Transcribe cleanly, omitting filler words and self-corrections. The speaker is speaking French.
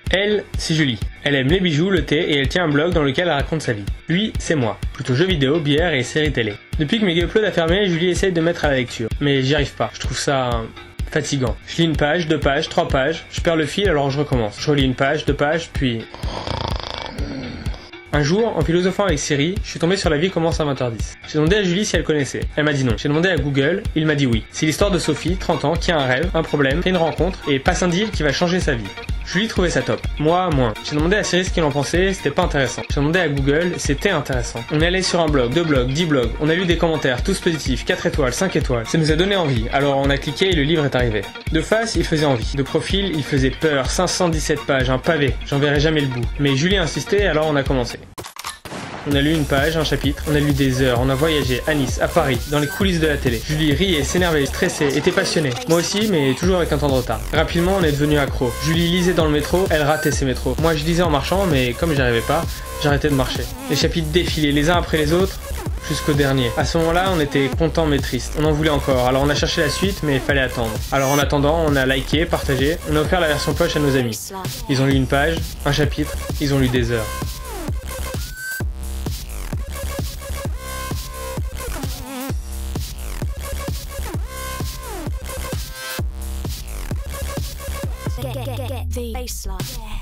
Elle, c'est Julie. Elle aime les bijoux, le thé et elle tient un blog dans lequel elle raconte sa vie. Lui, c'est moi. Plutôt jeux vidéo, bière et séries télé. Depuis que mes Upload a fermé, Julie essaye de mettre à la lecture. Mais j'y arrive pas. Je trouve ça fatigant. Je lis une page, 2 pages, 3 pages. Je perds le fil alors je recommence. Je relis une page, 2 pages, puis... Un jour, en philosophant avec Siri, je suis tombé sur La vie commence à 20h10. J'ai demandé à Julie si elle connaissait. Elle m'a dit non. J'ai demandé à Google, il m'a dit oui. C'est l'histoire de Sophie, 30 ans, qui a un rêve, un problème, fait une rencontre et passe un deal qui va changer sa vie. Julie trouvait ça top. Moi, moins. J'ai demandé à Siri ce qu'il en pensait, c'était pas intéressant. J'ai demandé à Google, c'était intéressant. On est allé sur un blog, 2 blogs, 10 blogs. On a lu des commentaires, tous positifs, 4 étoiles, 5 étoiles. Ça nous a donné envie. Alors on a cliqué et le livre est arrivé. De face, il faisait envie. De profil, il faisait peur. 517 pages, un pavé. J'en verrai jamais le bout. Mais Julie insistait, alors on a commencé. On a lu une page, un chapitre, on a lu des heures, on a voyagé à Nice, à Paris, dans les coulisses de la télé. Julie riait, s'énervait, stressait, était passionnée. Moi aussi, mais toujours avec un temps de retard. Rapidement, on est devenus accros. Julie lisait dans le métro, elle ratait ses métros. Moi, je lisais en marchant, mais comme j'y arrivais pas, j'arrêtais de marcher. Les chapitres défilaient les uns après les autres, jusqu'au dernier. À ce moment-là, on était content mais triste. On en voulait encore, alors on a cherché la suite, mais il fallait attendre. Alors en attendant, on a liké, partagé, on a offert la version poche à nos amis. Ils ont lu une page, un chapitre, ils ont lu des heures. Get the baseline.